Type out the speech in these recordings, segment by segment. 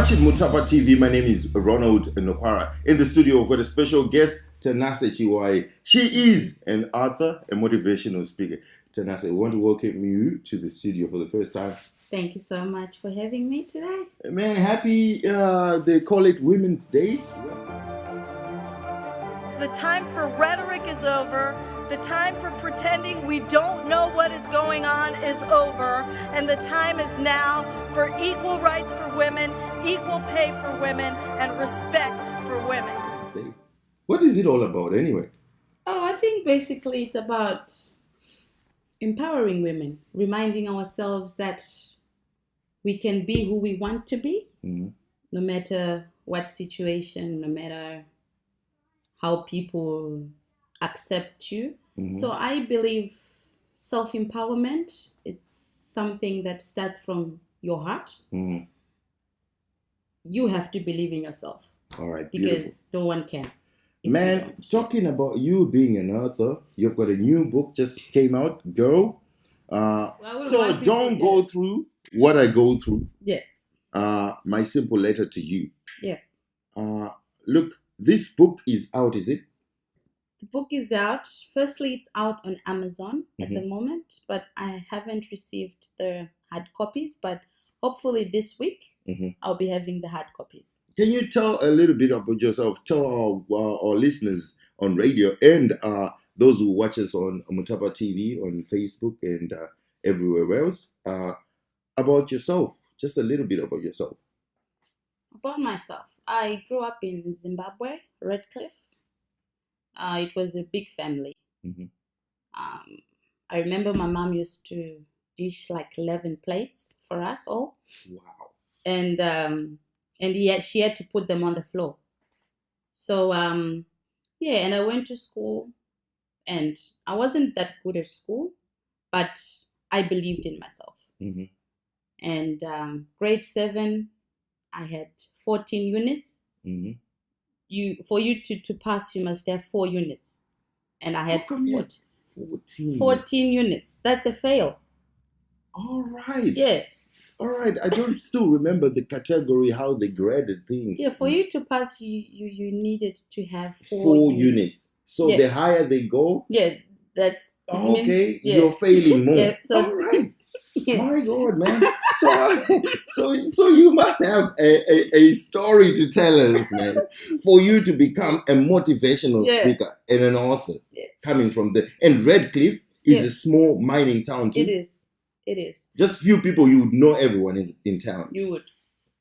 watching Mutapa TV. My name is Ronald Nokwara. In the studio, we've got a special guest, Tanase Chihwayi. She is an author, a motivational speaker. Tanase, I want to welcome you to the studio for the first time. Thank you so much for having me today. Man, happy, they call it Women's Day. The time for rhetoric is over. The time for pretending we don't know what is going on is over. And the time is now for equal rights for women, equal pay for women, and respect for women. What is it all about anyway? Oh, I think basically it's about empowering women, reminding ourselves that we can be who we want to be, no matter what situation, no matter how people accept you. So I believe self-empowerment, it's something that starts from your heart. You have to believe in yourself. All right, because no one can. Man, talking about you being an author, you've got a new book just came out, girl. So don't go through what I go through. Yeah. My simple letter to you. Yeah. Look, this book is out, is it? The book is out. Firstly, it's out on Amazon at the moment, but I haven't received the hard copies. But hopefully this week, I'll be having the hard copies. Can you tell a little bit about yourself? Tell our listeners on radio and those who watch us on Mutapa TV, on Facebook, and everywhere else about yourself. Just a little bit about yourself. About myself, I grew up in Zimbabwe, Redcliffe. It was a big family. I remember my mom used to dish like 11 plates for us all. Wow. And she had to put them on the floor. So and I went to school, and I wasn't that good at school, but I believed in myself. And grade 7, I had 14 units. For you to pass, you must have 4 units. And I had 14 units. That's a fail. All right. Yeah. All right. I don't still remember the category, how they graded things. Yeah, for you to pass, you needed to have 4 units. So the higher they go. Yeah, that's okay. You're failing more. Yeah, so, all right. My God, man. So you must have a story to tell us, man, for you to become a motivational speaker and an author coming from there. And Redcliffe is a small mining town too. It is. Just few people, you would know everyone in town. You would.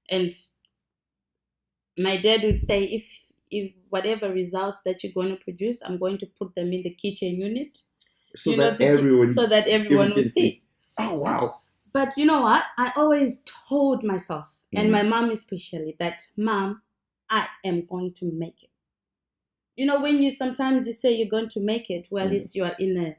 And my dad would say, if whatever results that you're going to produce, I'm going to put them in the kitchen unit. So that everyone will see. Oh, wow. But you know what? I always told myself, and my mom especially, that, Mom, I am going to make it. You know, when you sometimes you say you're going to make it, well, it's you are in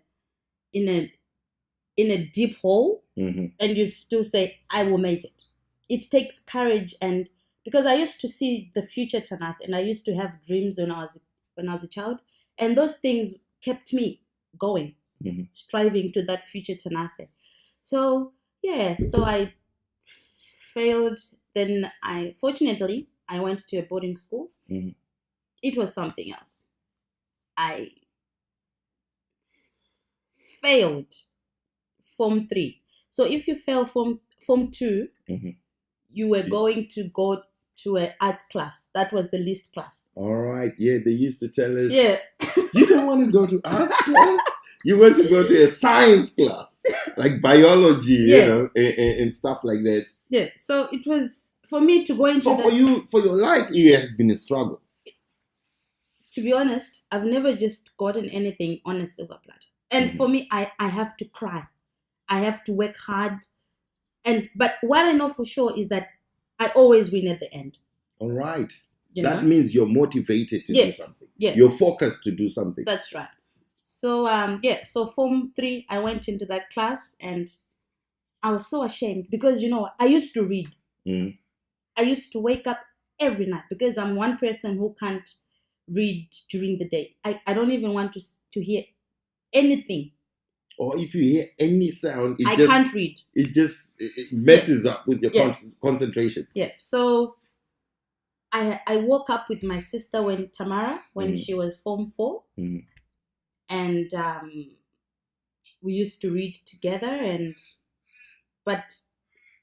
a deep hole, and you still say, I will make it. It takes courage, and because I used to see the future Tanase, and I used to have dreams when I was a child, and those things kept me going, striving to that future Tanase. So so I failed. Then fortunately I went to a boarding school. It was something else. I failed Form 3. So if you fail Form 2, you were going to go to an art class. That was the least class. All right. Yeah, they used to tell us. Yeah. You don't want to go to art class? You want to go to a science class, like biology, you know, and stuff like that. Yeah. So it was for me to go into. So for your life, it has been a struggle. To be honest, I've never just gotten anything on a silver platter. And for me, I have to cry. I have to work hard. But what I know for sure is that I always win at the end. All right. That means you're motivated to do something. Yeah. You're focused to do something. That's right. So so Form 3, I went into that class, and I was so ashamed because, you know, I used to read. I used to wake up every night because I'm one person who can't read during the day. I don't even want to hear anything. Or if you hear any sound, I can't read. It just messes up with your concentration. Yeah. So I woke up with my sister Tamara when she was Form 4, and we used to read together. But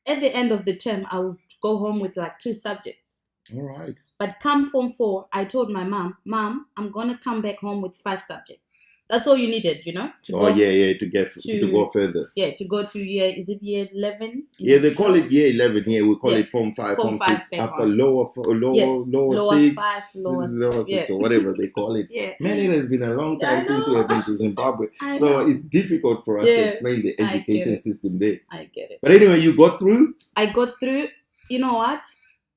at the end of the term, I would go home with like 2 subjects. All right. But come Form 4, I told my Mom, I'm gonna come back home with 5 subjects. That's all you needed, to go to go further. Yeah, to go to year 11? Yeah, they call it year 11. Yeah, we call it Form 5, Form 6, upper, lower 6, lower 6, or whatever they call it. Yeah. Man, it has been a long time since we have been to Zimbabwe. So it's difficult for us to explain the education system there. I get it. But anyway, you got through? I got through. You know what?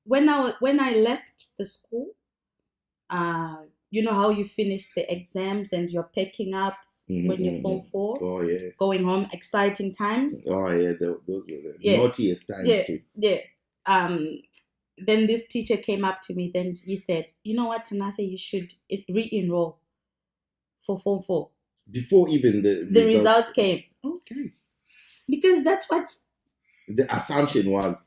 When I left the school, you know how you finish the exams and you're packing up when you're Form 4? Oh, yeah. Going home, exciting times. Oh, yeah. Those were the naughtiest times, too. Yeah. Then this teacher came up to me. Then he said, you know what, Tanase, you should re-enroll for Form 4. Before even the results came. Okay. Because that's what the assumption was.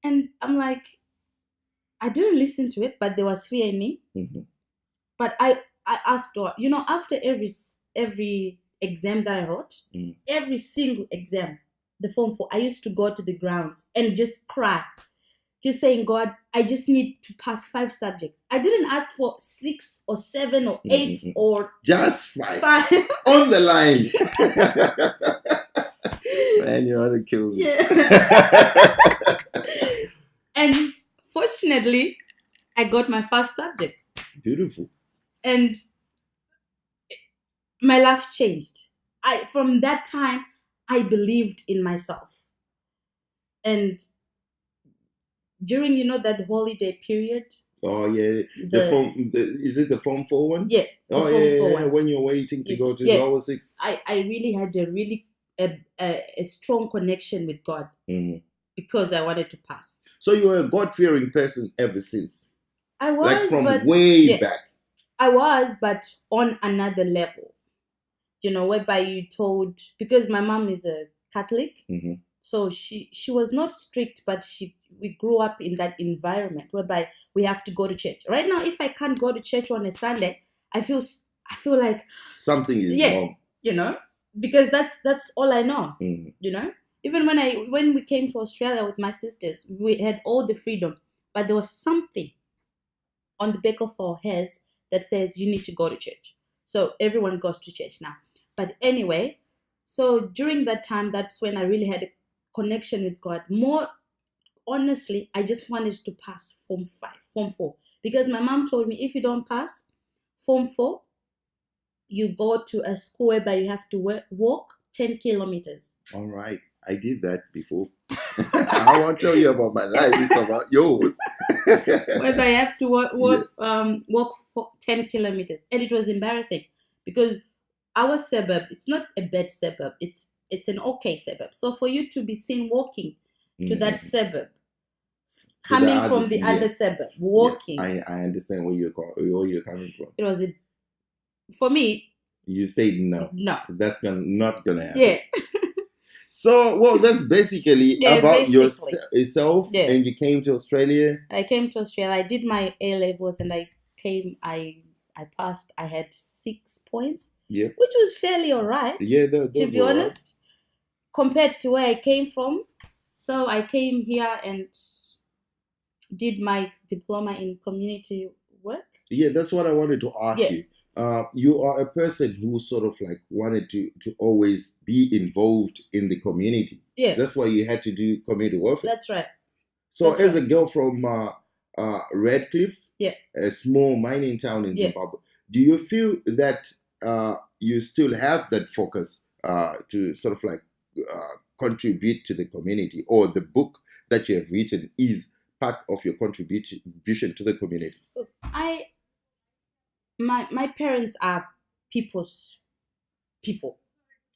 And I'm like, I didn't listen to it, but there was fear in me. But I asked God, after every exam that I wrote, every single exam, the Form 4, I used to go to the ground and just cry. Just saying, God, I just need to pass 5 subjects. I didn't ask for 6 or 7 or 8 or... Just 5. On the line. Man, you ought to kill me. Yeah. And fortunately, I got my 5 subjects. Beautiful. And my life changed. From that time, I believed in myself. And during, that holiday period. Oh, yeah. Is it the Form 4 one? Yeah. Oh, yeah. When you're waiting to go to lower 6. I really had a strong connection with God because I wanted to pass. So you were a God-fearing person ever since? I was, like from way back. I was, but on another level. Whereby you told, because my mom is a Catholic, so she was not strict, but we grew up in that environment whereby we have to go to church. Right now, if I can't go to church on a Sunday, I feel like something is wrong. Because that's all I know. Even when we came to Australia with my sisters, we had all the freedom, but there was something on the back of our heads that says you need to go to church. So everyone goes to church now. But anyway, so during that time, that's when I really had a connection with God. More honestly, I just wanted to pass Form 4. Because my mom told me, if you don't pass Form 4, you go to a school whereby you have to walk 10 kilometers. All right. I did that before. I won't tell you about my life. It's about yours. Whereby you have to walk for 10 kilometers. And it was embarrassing because our suburb, it's not a bad suburb. It's an okay suburb. So for you to be seen walking to that suburb, coming from the other suburb, walking. Yes, I understand where you're coming from. It was for me. You said no. No. That's not going to happen. Yeah. So, that's basically about yourself, and you came to Australia. I came to Australia. I did my A-levels, and I passed. I had 6 points, which was fairly all right. Yeah, to be honest, compared to where I came from. So I came here and did my diploma in community work. Yeah, that's what I wanted to ask you. You are a person who sort of like wanted to always be involved in the community. Yeah. That's why you had to do community welfare. That's right. So as a girl from Redcliffe, a small mining town in Zimbabwe, do you feel that you still have that focus to sort of like contribute to the community, or the book that you have written is part of your contribution to the community? My parents are people's people.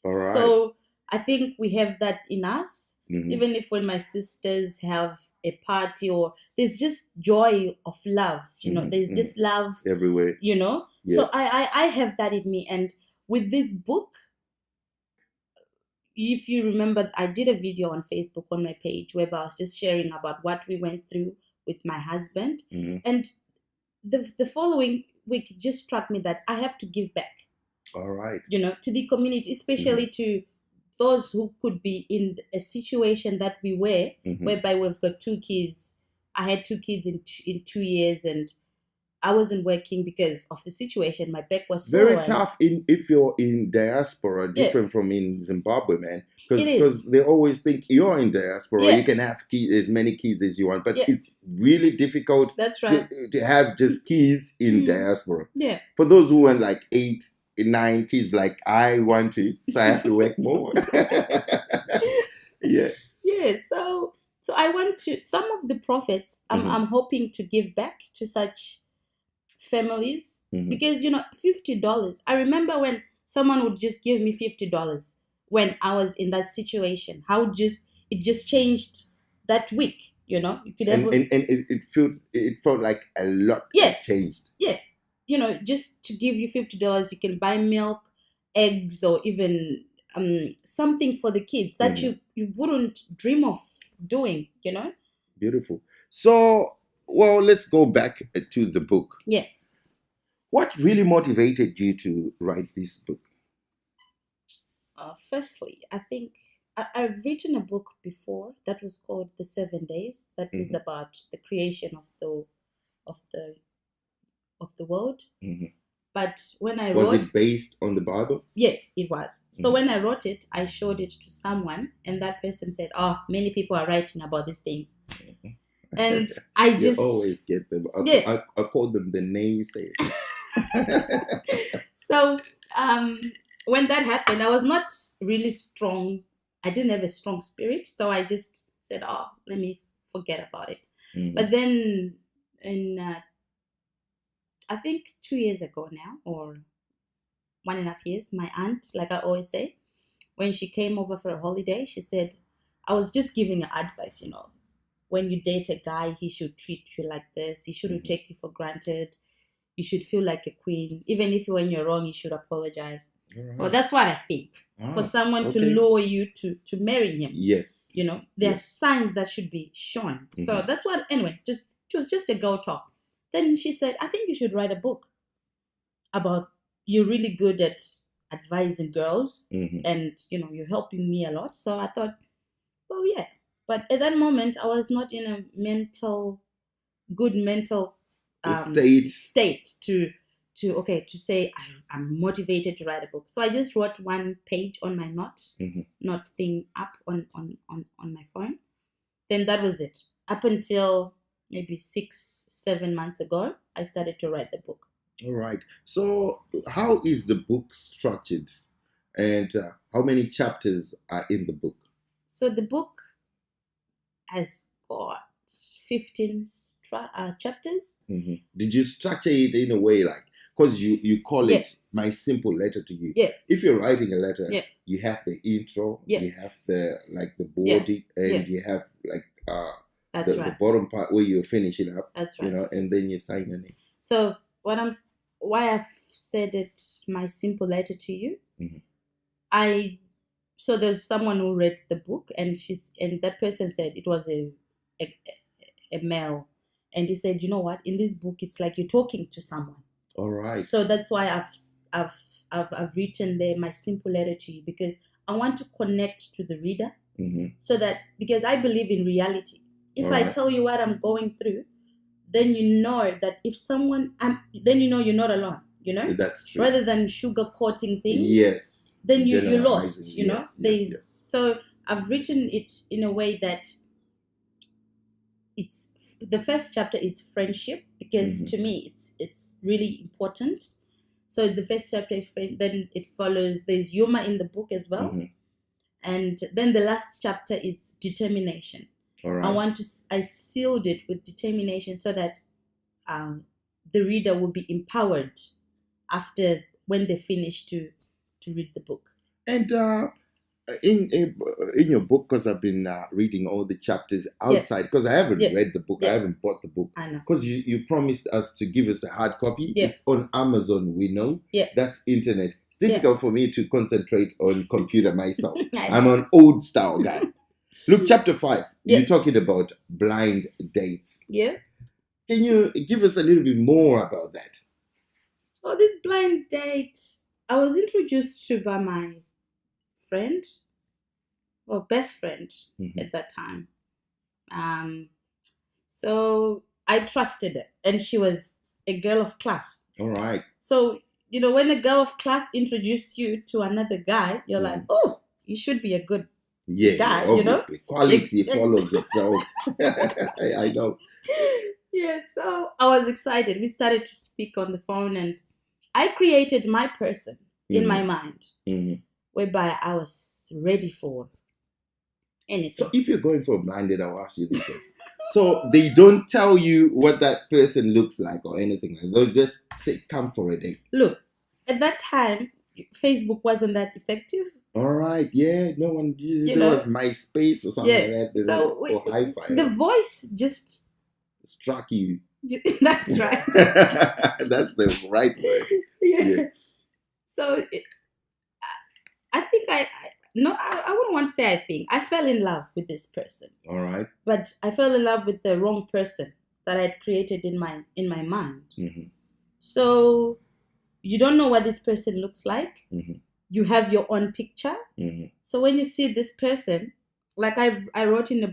All right. So I think we have that in us. Even if when my sisters have a party, or there's just joy of love, there's just love everywhere. Yeah. So I have that in me. And with this book, if you remember, I did a video on Facebook on my page where I was just sharing about what we went through with my husband. And the following week, it just struck me that I have to give back. All right. To the community, especially to those who could be in a situation that we were, whereby we've got 2 kids. I had 2 kids in 2 years, and I wasn't working because of the situation. My back was sore. Very tough if you're in diaspora, different from in Zimbabwe, man. Because they always think you're in diaspora, you can have as many kids as you want. But it's really difficult to have just kids in diaspora. Yeah. For those who want like 8, 9 kids like I want to, so I have to work more. Yeah. So I want to, some of the profits, I'm hoping to give back to such families, because $50. I remember when someone would just give me $50 when I was in that situation, how it just changed that week. You could have, and it felt like a lot has changed. Yeah. Just to give you $50, you can buy milk, eggs, or even something for the kids that you wouldn't dream of doing. Beautiful. So, well, let's go back to the book. Yeah. What really motivated you to write this book? Firstly, I think I've written a book before that was called The 7 Days. That is about the creation of the world. But when I wrote, was it based on the Bible? Yeah, it was. So when I wrote it, I showed it to someone, and that person said, "Oh, many people are writing about these things." And I just always get them. I call them the naysayers. So when that happened, I was not really strong. I didn't have a strong spirit, so I just said, "Oh, let me forget about it." But then, in I think 2 years ago now, or 1.5 years, my aunt, like I always say, when she came over for a holiday, she said, I was just giving her advice, when you date a guy, he should treat you like this. He shouldn't take you for granted. You should feel like a queen. Even if when you're wrong, you should apologize. Right. Well, that's what I think. For someone to lure you to marry him. Yes. There are signs that should be shown. So that's what, anyway, it was just a girl talk. Then she said, I think you should write a book about, you're really good at advising girls and, you're helping me a lot. So I thought, well, yeah. But at that moment, I was not in a good mental state to say I'm motivated to write a book. So I just wrote 1 page on my note thing up on my phone. Then that was it. Up until maybe 6-7 months ago, I started to write the book. All right. So how is the book structured, and how many chapters are in the book? So the book has got 15 chapters. Did you structure it in a way like, because you call it My Simple Letter to You? Yeah. If you're writing a letter, you have the intro, you have the body, and you have the bottom part where you finish it up. That's right. And then you sign your name. So why I've said it, My Simple Letter to You. So there's someone who read the book, and that person said it was a male, and he said, you know what, in this book it's like you're talking to someone. All right. So that's why I've written there, My Simple Letter to You, because I want to connect to the reader, so that, because I believe in reality. If I tell you what I'm going through, then you know that if someone, then you're not alone. That's true. Rather than sugarcoating things. Yes. Then you're lost. Yes. So I've written it in a way that it's, the first chapter is friendship, because to me it's really important. So the first chapter is then it follows, there's humor in the book as well, and then the last chapter is determination. All right. I sealed it with determination so that the reader will be empowered after, when they finish to read the book. And in your book, because I've been reading all the chapters outside, because I haven't read the book, I haven't bought the book, I know, because you promised us to give us a hard copy. Yes. It's on Amazon, we know. Yeah. That's internet. It's difficult for me to concentrate on computer myself. I I'm know. an old style guy. Look, chapter 5, Yeah. you're talking about blind dates. Yeah. Can you give us a little bit more about that? Oh, this blind date, I was introduced to by my friend, or best friend at that time. So I trusted her, and she was a girl of class. All right. So, when a girl of class introduces you to another guy, you're like, oh, you should be a good guy, obviously. Quality follows itself. I know. Yeah, so I was excited. We started to speak on the phone, and I created my person in my mind, whereby I was ready for anything. So if you're going for a blind date, I'll ask you this one. So they don't tell you what that person looks like or anything. They'll just say, come for a date. Look, at that time, Facebook wasn't that effective. All right, yeah, no one, there was MySpace or something like that. So or Hi-Fi. The voice just struck you. That's right. That's the right word. Yeah. So I think I wouldn't want to say I think. I fell in love with this person. All right. But I fell in love with the wrong person that I had created in my mind. So you don't know what this person looks like. You have your own picture. So when you see this person, like I wrote in the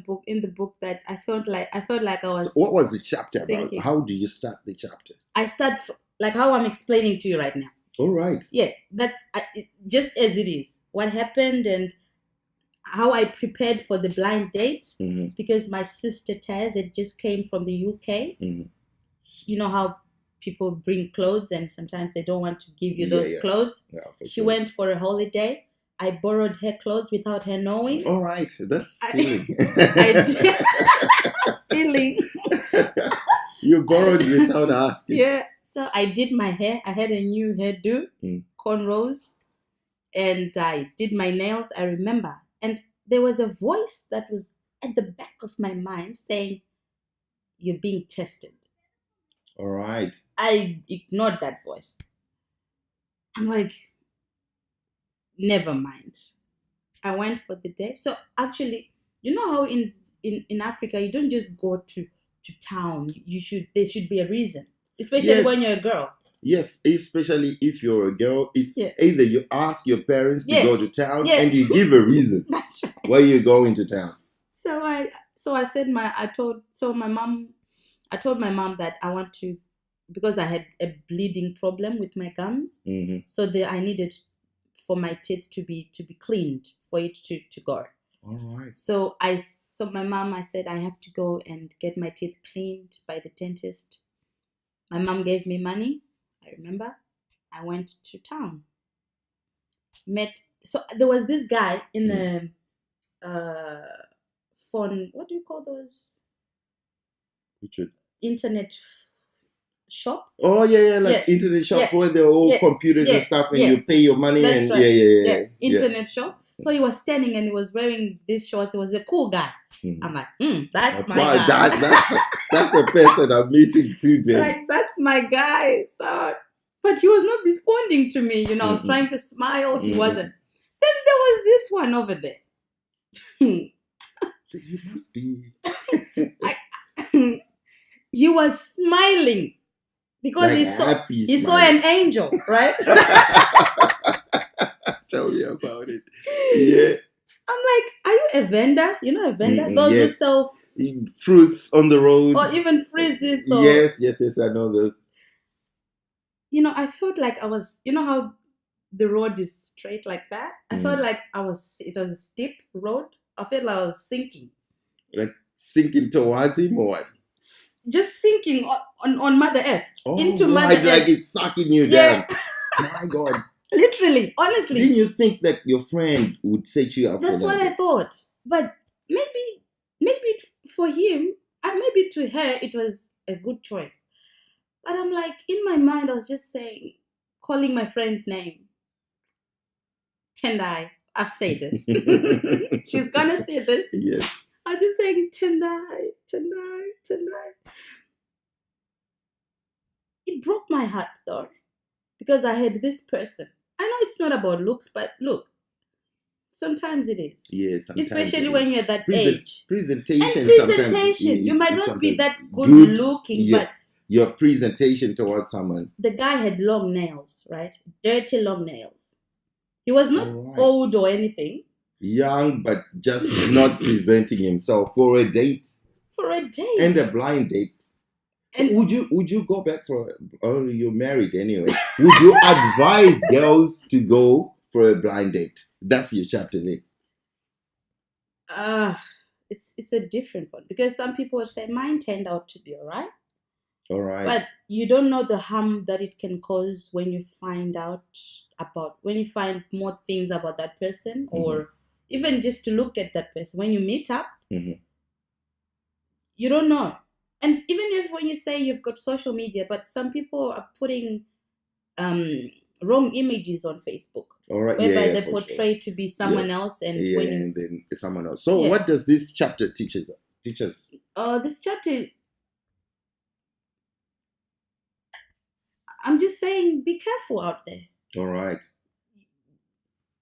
book that I felt like I was. So what was the chapter thinking. about? How do you start the chapter? I start like how I'm explaining to you right now. All right. Yeah, that's just as it is. What happened and how I prepared for the blind date, because my sister Taz had just came from the UK. You know how people bring clothes and sometimes they don't want to give you those clothes. Yeah, she went for a holiday. I borrowed her clothes without her knowing. All right, that's stealing. I did. Stealing. You borrowed without asking. Yeah. So I did my hair. I had a new hairdo, cornrows, and I did my nails. I remember. And there was a voice that was at the back of my mind saying, "You're being tested." All right. I ignored that voice. I'm like, never mind. I went for the date. So actually, you know how in Africa you don't just go to town. There should be a reason, especially when you're a girl. Yes, especially if you're a girl. It's either you ask your parents to go to town and you give a reason. That's right. Why you're going to town. So I said I told my mom that I want to, because I had a bleeding problem with my gums. So I needed for my teeth to be cleaned for it to go. All right. So my mom, I said I have to go and get my teeth cleaned by the dentist. My mom gave me money. I remember. I went to town. So there was this guy in the phone. What do you call those? Richard. Internet shop. Oh yeah, internet shop where they're all computers and stuff, and you pay your money. That's and right. Internet shop. So he was standing and he was wearing this shorts. He was a cool guy. I'm like, that's my guy. That's the person I'm meeting today. Like, that's my guy. So, but he was not responding to me. I was trying to smile. He wasn't. Then there was this one over there. So you must be. He was smiling because like he saw an angel, right? Tell me about it. Yeah. I'm like, are you a vendor? You know a vendor? Those who sell fruits on the road. Or even freezes. Yes, I know those. I felt like I was, how the road is straight like that? I felt like it was a steep road. I felt like I was sinking. Like sinking towards him or what? Just sinking on Mother Earth. Into Mother Earth. Like it's sucking you down. My God. Literally, honestly. Didn't you think that your friend would set you up for that? That's what I thought. But maybe for him, and maybe to her, it was a good choice. But I'm like, in my mind, I was just calling my friend's name. Tendai. I've said it. She's gonna say this. Yes. I'm just saying, tonight. It broke my heart though, because I had this person. I know it's not about looks, but look, sometimes it is. Yes, especially when you're that age. Presentation. And presentation, you might not be that good looking, yes, but your presentation towards someone. The guy had long nails, right? Dirty long nails. He was not old or anything. Young, but just not presenting himself for a date. For a date. And a blind date. So and would you go back for? Oh, you're married anyway. Would you advise girls to go for a blind date? That's your chapter there. It's a different one, because some people would say mine turned out to be all right. All right. But you don't know the harm that it can cause when you find more things about that person, or even just to look at that person. When you meet up, you don't know. And even if when you say you've got social media, but some people are putting wrong images on Facebook. All right. Whereby they portray to be someone else, and and then someone else. So what does this chapter teach us? This chapter, I'm just saying, be careful out there. All right.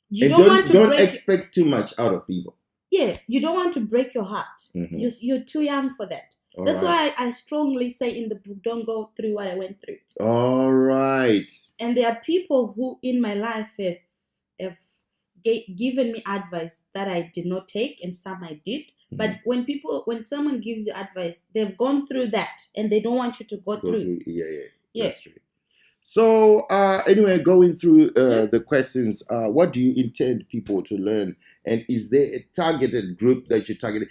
You don't expect too much out of people. Yeah, you don't want to break your heart. You're too young for that. That's why I strongly say in the book, don't go through what I went through. All right. And there are people who in my life have given me advice that I did not take, and some I did. But when someone gives you advice, they've gone through that, and they don't want you to go through. Yeah. That's true. So anyway, going through the questions, what do you intend people to learn? And is there a targeted group that you targeted?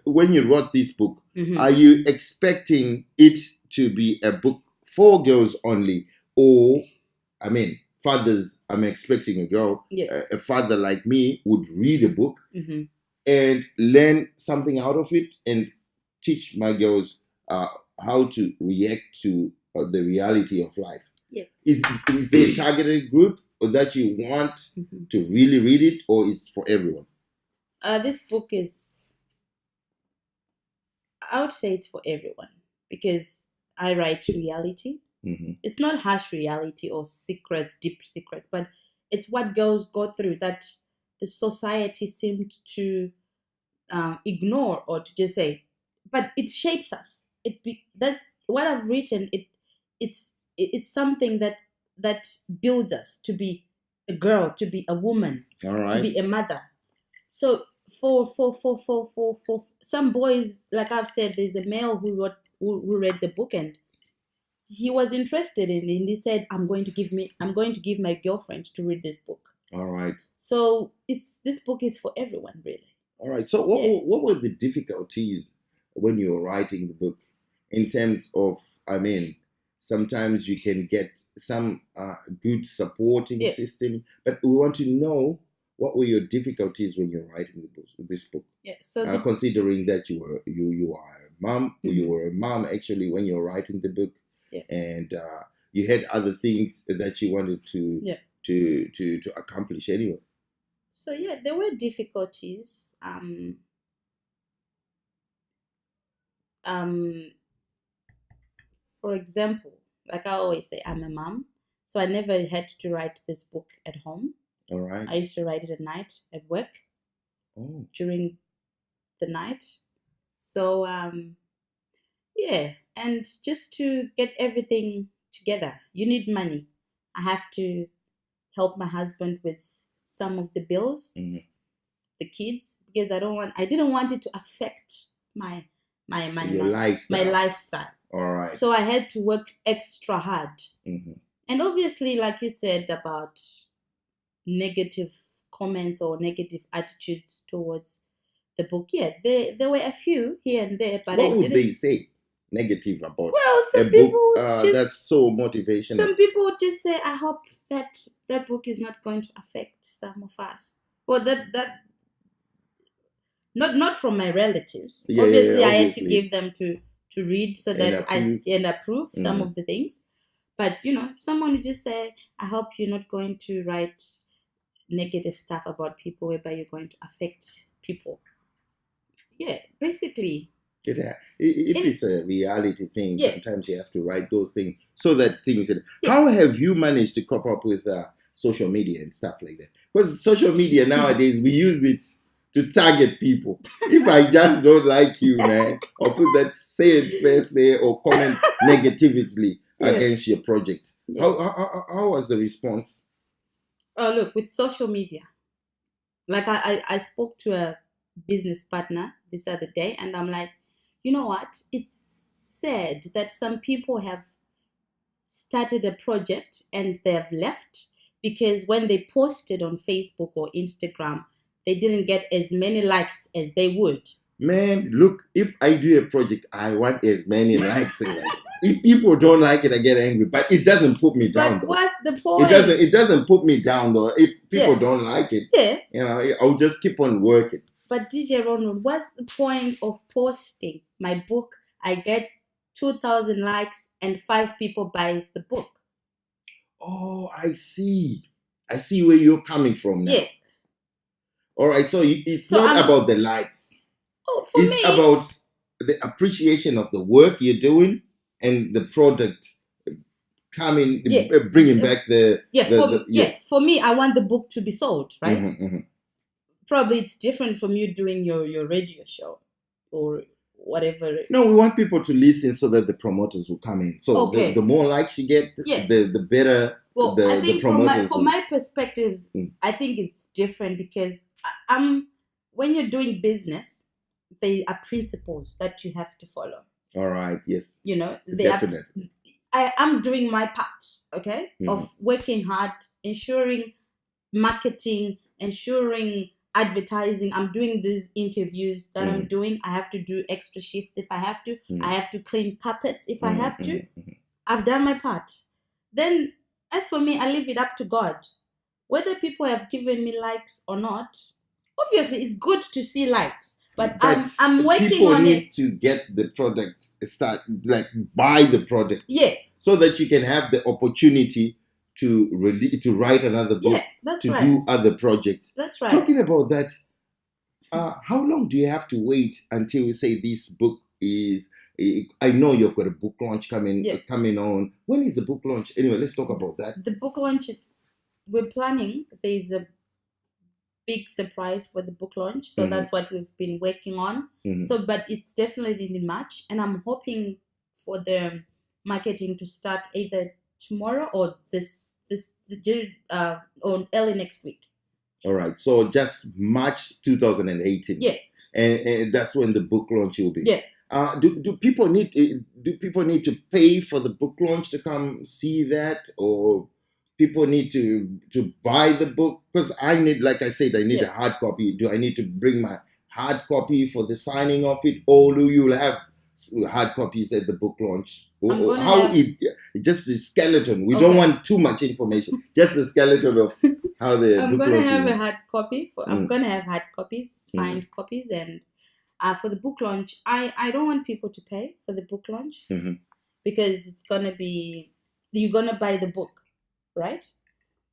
When you wrote this book, are you expecting it to be a book for girls only? Or, I mean, fathers, I'm expecting a father like me would read a book and learn something out of it and teach my girls how to react to the reality of life. Yeah. Is there a targeted group that you want to really read it, or is for everyone? This book I would say it's for everyone, because I write reality. It's not harsh reality or secrets, deep secrets, but it's what girls go through that the society seemed to ignore, or to just say, but it shapes us. That's what I've written. It's something that builds us to be a girl, to be a woman, to be a mother. So for some boys, like I've said, there's a male who read the book, and he was interested in it, and he said, I'm going to give my girlfriend to read this book. All right. So this book is for everyone, really. All right. So what were the difficulties when you were writing the book, in terms of, I mean, sometimes you can get some good supporting system, but we want to know, what were your difficulties when you're writing this book? Yeah. So considering that you are a mom, you were a mom actually when you were writing the book, and you had other things that you wanted to accomplish anyway. So there were difficulties. For example, like I always say, I'm a mom, so I never had to write this book at home. All right. I used to write it at night at work. During the night. So and just to get everything together, you need money. I have to help my husband with some of the bills, the kids, because I didn't want it to affect my lifestyle. All right. So I had to work extra hard. And obviously, like you said about negative comments or negative attitudes towards the book, there were a few here and there, but what would they say negative about some a people book that's so motivational? Some people would just say, I hope that book is not going to affect some of us. Well, that not from my relatives. Obviously, I had to give them to read so that I approve some of the things. But someone would just say, I hope you're not going to write negative stuff about people whereby you're going to affect people. Yeah, basically. If it's a reality thing, sometimes you have to write those things so that things. How have you managed to cope up with social media and stuff like that? Because social media nowadays, we use it to target people. If I just don't like you, man, or put that sad face there or comment negatively against your project, how was the response? Oh, look, with social media, like I spoke to a business partner this other day, and I'm like, you know what? It's sad that some people have started a project and they have left because when they posted on Facebook or Instagram, they didn't get as many likes as they would. Man, look, if I do a project, I want as many likes as I do. If people don't like it, I get angry. But it doesn't put me down, though. What's the point? It doesn't put me down, though. If people don't like it, I'll just keep on working. But DJ RonRon, what's the point of posting my book? I get 2,000 likes and 5 people buy the book. Oh, I see. I see where you're coming from now. Yeah. All right, so it's not about the likes. Oh, for it's about the appreciation of the work you're doing and the product coming, bringing back For me, I want the book to be sold, right? Mm-hmm. Probably it's different from you doing your radio show or whatever. No, we want people to listen so that the promoters will come in. So the more likes you get, the better I think the promoters. From my perspective, I think it's different because when you're doing business, there are principles that you have to follow. All right, yes. You know, definitely. I'm doing my part, okay, of working hard, ensuring marketing, ensuring advertising. I'm doing these interviews that I'm doing. I have to do extra shifts if I have to. I have to clean carpets if I have to. I've done my part. Then, as for me, I leave it up to God. Whether people have given me likes or not, obviously it's good to see likes. But I'm working on it. People need to get the product, buy the product. Yeah. So that you can have the opportunity to write another book, do other projects. That's right. Talking about that, how long do you have to wait until you say this book is... I know you've got a book launch coming on. When is the book launch? Anyway, let's talk about that. The book launch, we're planning. There's a big surprise for the book launch. So that's what we've been working on. So, but it's definitely in March. And I'm hoping for the marketing to start either tomorrow or or early next week. All right. So just March 2018. Yeah. And that's when the book launch will be. Yeah. Do people need to pay for the book launch to come see that, or people need to buy the book? Because I need, like I said, I need a hard copy. Do I need to bring my hard copy for the signing of it, or do you have hard copies at the book launch? Just the skeleton. We don't want too much information. Just the skeleton of how the book launch. I'm gonna have a hard copy. I'm gonna have hard copies, signed copies, and for the book launch, I don't want people to pay for the book launch because it's gonna be, you're gonna buy the book, right?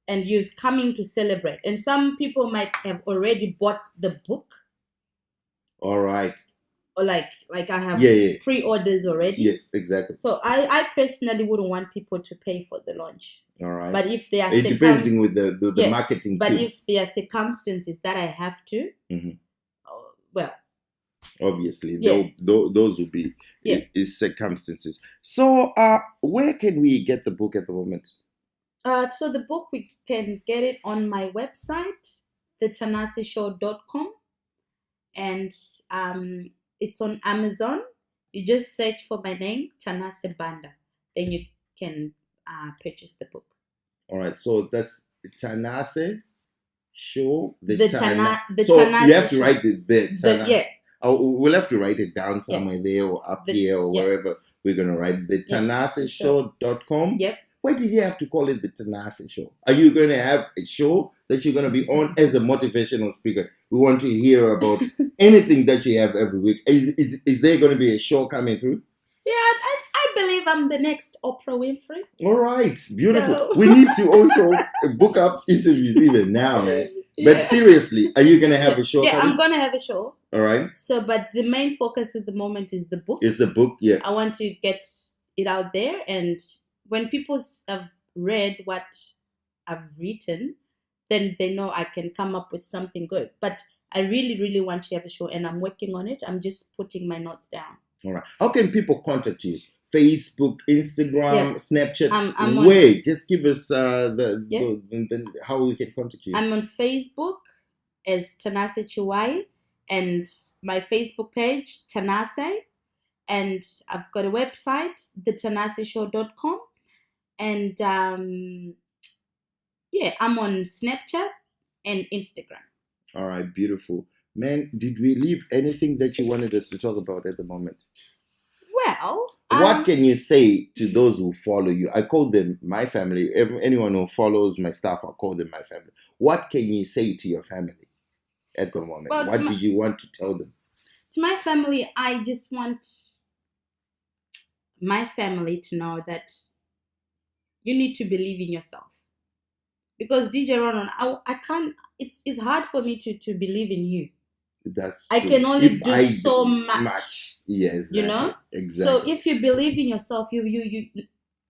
And you're coming to celebrate. And some people might have already bought the book. All right. Or like I have pre-orders already. Yes, exactly. So I personally wouldn't want people to pay for the launch. All right. But if there are it depends with the marketing. But if there are circumstances that I have to, well, obviously those would be is circumstances. So where can we get the book at the moment? So the book, we can get it on my website, thetanaseshow.com, and it's on Amazon. You just search for my name, Tanase Banda, then you can purchase the book. All right, so that's Tanase Show. So Tanase you have to write the we'll have to write it down somewhere there or up here or wherever we're going to write the TanaseShow.com. Yep. Why did you have to call it the Tanase Show? Are you going to have a show that you're going to be on as a motivational speaker? We want to hear about anything that you have every week. Is there going to be a show coming through? Yeah, I believe I'm the next Oprah Winfrey. All right, beautiful. So- We need to also book up interviews even now, man. But Yeah. seriously, are you gonna have a show? Yeah, coming? I'm gonna have a show. All right. So, but the main focus at the moment is the book. Is the book? Yeah. I want to get it out there, and when people have read what I've written, then they know I can come up with something good. But I really, really want to have a show, and I'm working on it. I'm just putting my notes down. All right. How can people contact you? Facebook, Instagram, Snapchat. I'm on- Wait, just give us the how we can contact you. I'm on Facebook as Tanase Chihwayi, and my Facebook page, Tanase. And I've got a website, thetanaseshow.com. And I'm on Snapchat and Instagram. All right, beautiful. Man, did we leave anything that you wanted us to talk about at the moment? Well, What can you say to those who follow you? I call them my family. Anyone who follows my stuff, I call them my family. What can you say to your family at the moment? Well, What do you want to tell them? to my family, I just want my family to know that you need to believe in yourself. Because DJ RonRon, I can't. It's hard for me to believe in you. That's I true. can only If do I so do much. Yes, You know? exactly. So if you believe in yourself, you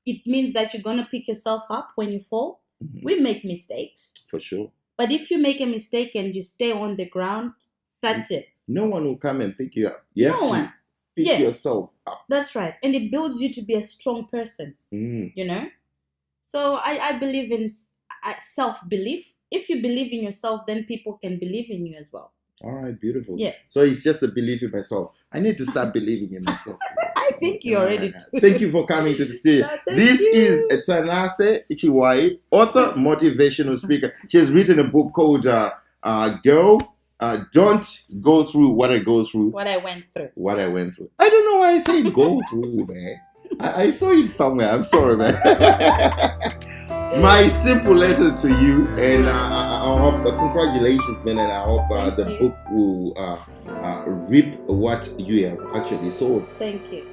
it means that you're gonna pick yourself up when you fall. Mhm. We make mistakes, For sure. but if you make a mistake and you stay on the ground, that's it. No one will come and pick you up. You have No to one. pick Yeah. yourself up. That's right, and it builds you to be a strong person. Mm. You know. So I believe in self-belief. If you believe in yourself, then people can believe in you as well. All right, beautiful. Yeah. So it's just a belief in myself. I need to start believing in myself. I think you already do. Thank you for coming to the studio. No, thank This you. is Tanase Chihwayi, author, motivational speaker. She has written a book called Girl, Don't Go Through What I Go Through. What I went through. What I went through. I don't know why I say go through, man. I saw it somewhere. I'm sorry, man. My simple letter to you, and I hope congratulations, man, and I hope the Thank you. book will reap what you have actually sown. Thank you.